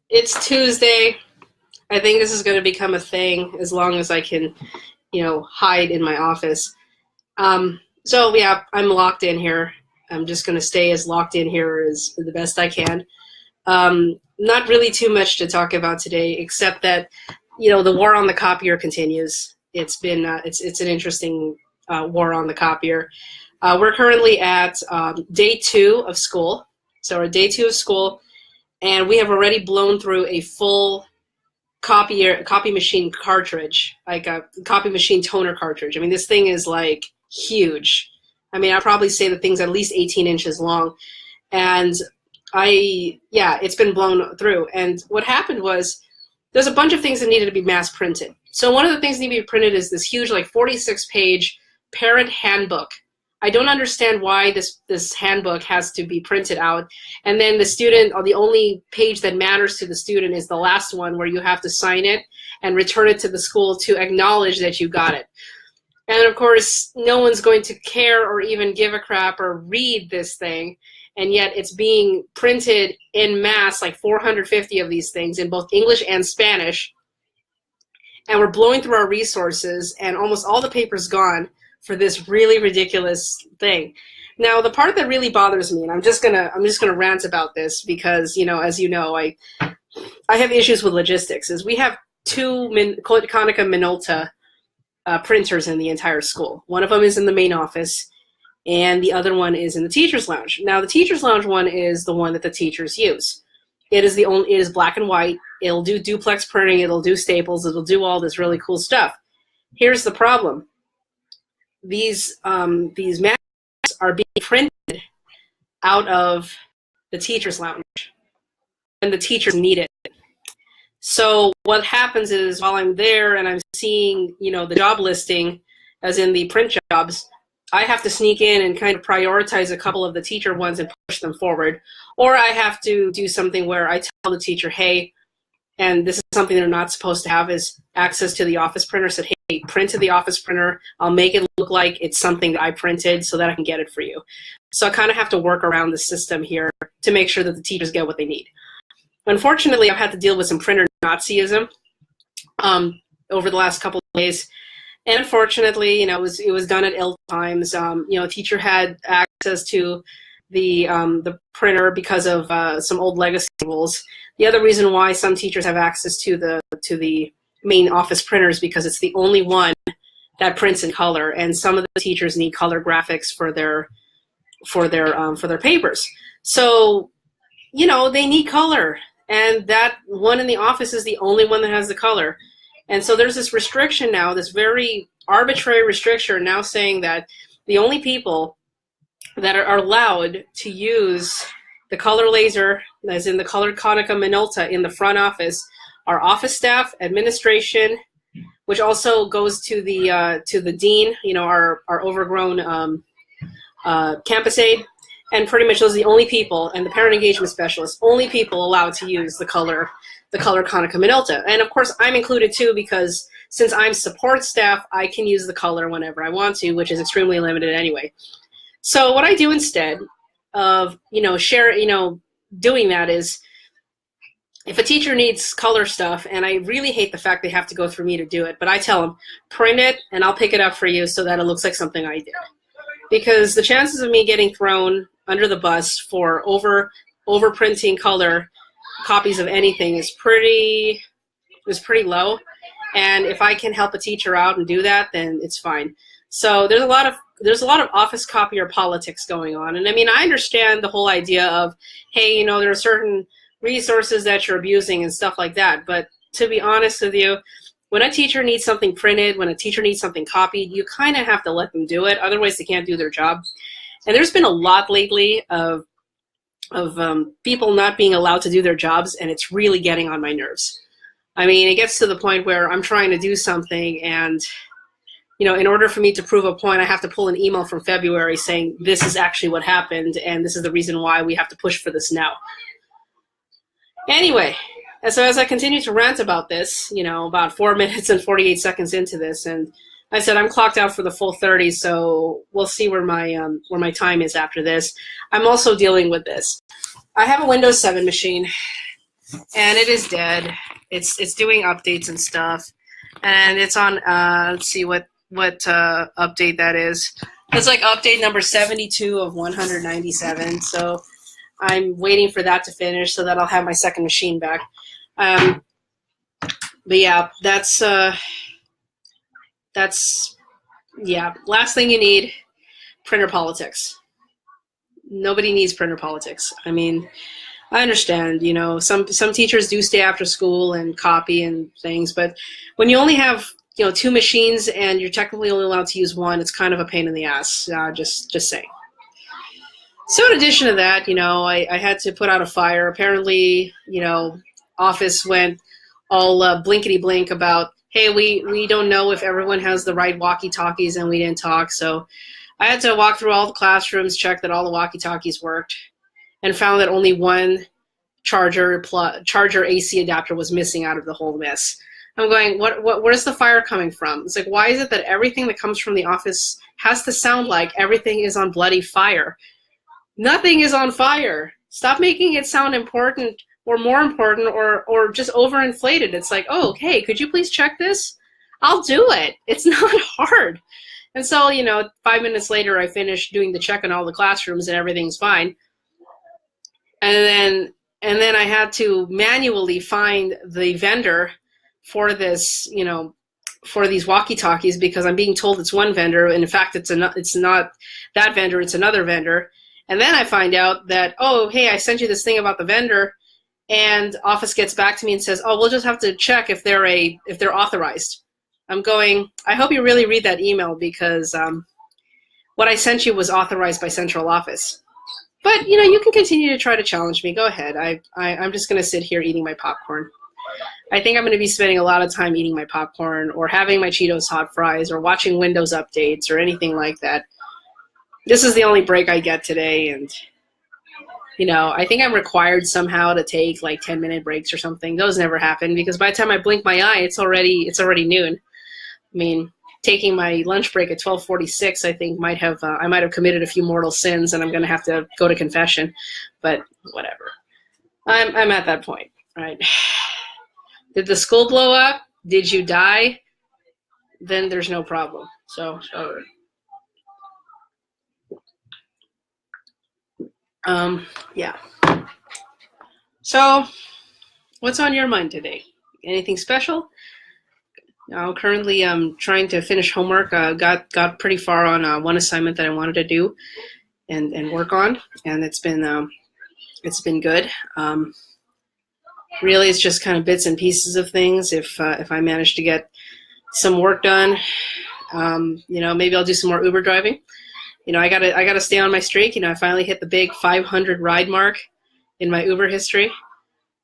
It's Tuesday. I think this is going to become a thing as long as I can, hide in my office. So yeah, I'm locked in here. I'm just going to stay as locked in here as the best I can. Not really too much to talk about today, except that, the war on the copier continues. It's been, it's an interesting war on the copier. We're currently at day 2 of school. So we're day 2 of school, and we have already blown through a full copy machine cartridge, like a copy machine toner cartridge. I mean, this thing is like huge. I mean, I'd probably say the thing's at least 18 inches long. And it's been blown through. And what happened was there's a bunch of things that needed to be mass printed. So one of the things that need to be printed is this huge, like 46-page parent handbook. I don't understand why this handbook has to be printed out. And then the student, or the only page that matters to the student is the last one where you have to sign it and return it to the school to acknowledge that you got it. And of course, no one's going to care or even give a crap or read this thing. And yet it's being printed en masse, like 450 of these things in both English and Spanish. And we're blowing through our resources, and almost all the paper's gone for this really ridiculous thing. Now, the part that really bothers me, and I'm just gonna rant about this because, as you know, I have issues with logistics, is we have 2 Konica Minolta printers in the entire school. One of them is in the main office, and the other one is in the teacher's lounge. Now, the teacher's lounge one is the one that the teachers use. It is black and white. It'll do duplex printing. It'll do staples. It'll do all this really cool stuff. Here's the problem. These maps are being printed out of the teacher's lounge, and the teachers need it. So what happens is, while I'm there and I'm seeing, the job listing, as in the print jobs, I have to sneak in and kind of prioritize a couple of the teacher ones and push them forward. Or I have to do something where I tell the teacher, hey, and this is something they're not supposed to have, is access to the office printer. Said, hey, print to the office printer. I'll make it look like it's something that I printed so that I can get it for you. So I kind of have to work around the system here to make sure that the teachers get what they need. Unfortunately, I've had to deal with some printer Nazism over the last couple of days. And unfortunately, it was done at ill times. A teacher had access to the printer because of some old legacy rules. The other reason why some teachers have access to the main office printer is because it's the only one that prints in color, and some of the teachers need color graphics for their papers. So, they need color, and that one in the office is the only one that has the color. And so there's this restriction now, this very arbitrary restriction now saying that the only people that are allowed to use the color laser, as in the color Konica Minolta, in the front office are office staff, administration, which also goes to the dean, our overgrown campus aide, and pretty much those are the only people, and the parent engagement specialist, only people allowed to use the color Konica Minolta. And of course, I'm included too, because since I'm support staff, I can use the color whenever I want to, which is extremely limited anyway. So what I do instead of, doing that is, if a teacher needs color stuff, and I really hate the fact they have to go through me to do it, but I tell them, print it and I'll pick it up for you so that it looks like something I did. Because the chances of me getting thrown under the bus for overprinting color copies of anything is pretty low. And if I can help a teacher out and do that, then it's fine. So there's a lot of office copier politics going on. And I mean, I understand the whole idea of, hey, there are certain resources that you're abusing and stuff like that. But to be honest with you, when a teacher needs something printed, when a teacher needs something copied, you kind of have to let them do it. Otherwise, they can't do their job. And there's been a lot lately of people not being allowed to do their jobs, and it's really getting on my nerves. I mean, it gets to the point where I'm trying to do something, and in order for me to prove a point, I have to pull an email from February saying this is actually what happened, and this is the reason why we have to push for this now. Anyway, and so as I continue to rant about this, about 4 minutes and 48 seconds into this, and I said I'm clocked out for the full 30, so we'll see where my time is after this. I'm also dealing with this. I have a Windows 7 machine. and it is dead. It's doing updates and stuff, and it's on. Let's see what update that is. It's like update number 72 of 197. So I'm waiting for that to finish so that I'll have my second machine back. But yeah, that's last thing you need, printer politics. Nobody needs printer politics. I mean, I understand, some teachers do stay after school and copy and things, but when you only have, 2 machines and you're technically only allowed to use one, it's kind of a pain in the ass, just saying. So in addition to that, I had to put out a fire. Apparently, office went all blinkety blink about, hey, we don't know if everyone has the right walkie-talkies, and we didn't talk. So I had to walk through all the classrooms, check that all the walkie-talkies worked, and found that only one charger AC adapter was missing out of the whole mess. I'm going, where's the fire coming from? It's like, why is it that everything that comes from the office has to sound like everything is on bloody fire? Nothing is on fire. Stop making it sound important or more important or just overinflated. It's like, oh, hey, could you please check this? I'll do it. It's not hard. And so, 5 minutes later, I finished doing the check on all the classrooms and everything's fine. And then I had to manually find the vendor for this, for these walkie-talkies, because I'm being told it's one vendor, and in fact, it's not that vendor, it's another vendor. And then I find out that, oh, hey, I sent you this thing about the vendor, and office gets back to me and says, oh, we'll just have to check if they're authorized. I'm going, I hope you really read that email, because what I sent you was authorized by central office. But, you can continue to try to challenge me. Go ahead. I'm just going to sit here eating my popcorn. I think I'm going to be spending a lot of time eating my popcorn or having my Cheetos hot fries or watching Windows updates or anything like that. This is the only break I get today, and, I think I'm required somehow to take like 10-minute breaks or something. Those never happen, because by the time I blink my eye, it's already noon. I mean, taking my lunch break at 12:46, I think I might have committed a few mortal sins, and I'm going to have to go to confession. But whatever. I'm at that point, right? Did the school blow up? Did you die? Then there's no problem. So. Yeah. So, what's on your mind today? Anything special? Now, currently, I'm trying to finish homework. Got pretty far on one assignment that I wanted to do and work on, and it's been good. Really, it's just kind of bits and pieces of things. If I manage to get some work done, maybe I'll do some more Uber driving. I gotta stay on my streak. I finally hit the big 500 ride mark in my Uber history.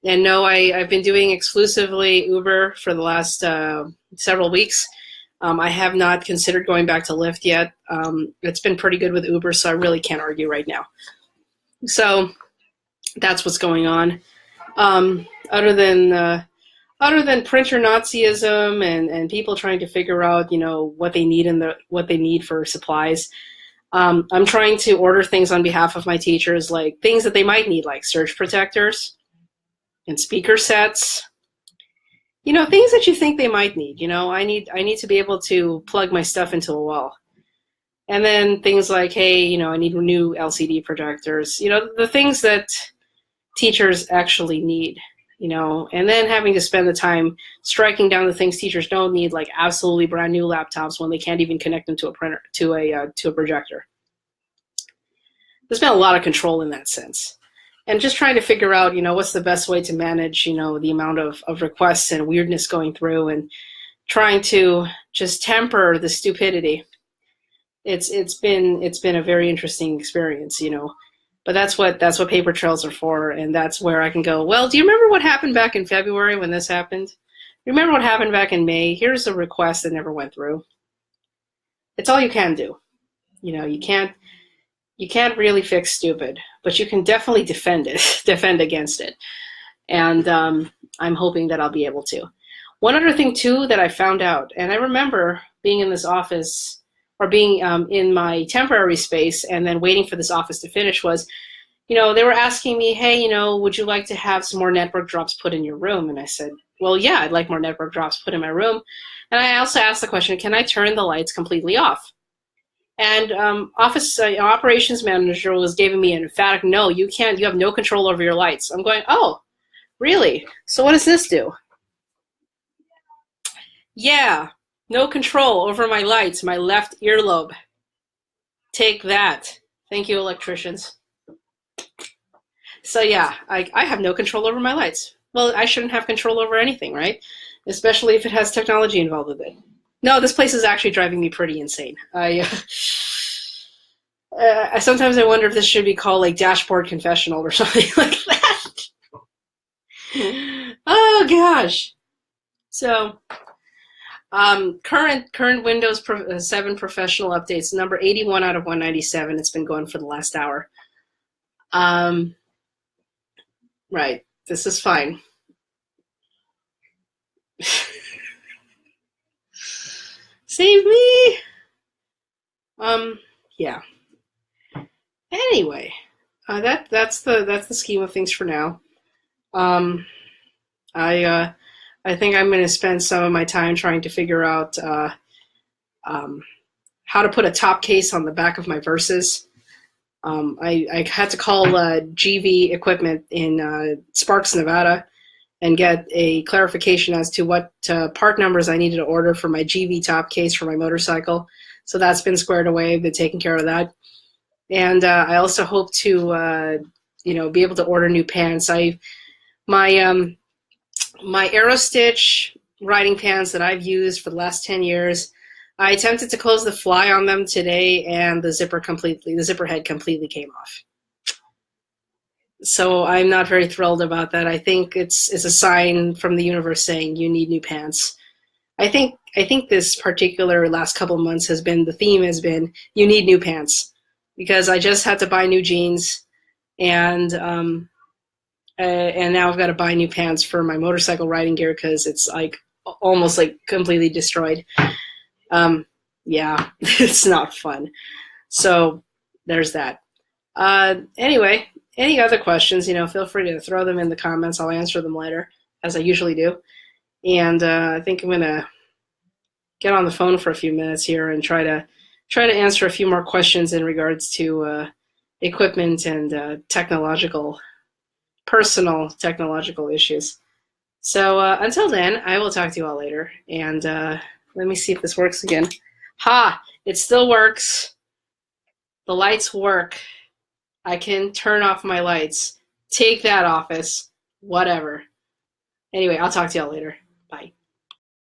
And no, I've been doing exclusively Uber for the last several weeks. I have not considered going back to Lyft yet. It's been pretty good with Uber, so I really can't argue right now. So that's what's going on. Other than printer Nazism and people trying to figure out, what they need for supplies. I'm trying to order things on behalf of my teachers, like things that they might need, like surge protectors and speaker sets, things that you think they might need. I need to be able to plug my stuff into a wall. And then things like, hey, I need new LCD projectors, the things that teachers actually need, and then having to spend the time striking down the things teachers don't need, like absolutely brand new laptops when they can't even connect them to a printer, to a projector. There's been a lot of control in that sense. And just trying to figure out, what's the best way to manage, the amount of requests and weirdness going through, and trying to just temper the stupidity. It's been a very interesting experience, But that's what paper trails are for, and that's where I can go, well, do you remember what happened back in February when this happened? Remember what happened back in May? Here's a request that never went through. It's all you can do. You can't really fix stupid, but you can definitely defend against it. And I'm hoping that I'll be able to. One other thing, too, that I found out, and I remember being in this office, or being in my temporary space and then waiting for this office to finish, was they were asking me, hey, would you like to have some more network drops put in your room? And I said, well, yeah, I'd like more network drops put in my room. And I also asked the question, can I turn the lights completely off? And office operations manager was giving me an emphatic no, you can't, you have no control over your lights. I'm going, oh, really? So what does this do? Yeah, no control over my lights, my left earlobe. Take that. Thank you, electricians. So yeah, I have no control over my lights. Well, I shouldn't have control over anything, right? Especially if it has technology involved with it. No, this place is actually driving me pretty insane. Sometimes I wonder if this should be called like Dashboard Confessional or something like that. Oh gosh. So, current Windows 7 Professional updates, number 81 out of 197. It's been going for the last hour. Right. This is fine. Save me. Yeah. Anyway, that's the scheme of things for now. I think I'm going to spend some of my time trying to figure out how to put a top case on the back of my Versus. I had to call GV Equipment in Sparks, Nevada, and get a clarification as to what part numbers I needed to order for my GV top case for my motorcycle. So that's been squared away. I've been taking care of that. And I also hope to, be able to order new pants. My AeroStitch riding pants that I've used for the last 10 years, I attempted to close the fly on them today, and the zipper head completely came off. So I'm not very thrilled about that. I think it's a sign from the universe saying you need new pants. I think this particular last couple of months the theme has been you need new pants, because I just had to buy new jeans, and now I've got to buy new pants for my motorcycle riding gear because it's like almost like completely destroyed. Yeah, it's not fun. So there's that. Anyway, any other questions, feel free to throw them in the comments. I'll answer them later, as I usually do. And I think I'm going to get on the phone for a few minutes here and try to answer a few more questions in regards to equipment and personal technological issues. So until then, I will talk to you all later. And let me see if this works again. Ha! It still works. The lights work. I can turn off my lights. Take that, office. Whatever. Anyway, I'll talk to y'all later. Bye.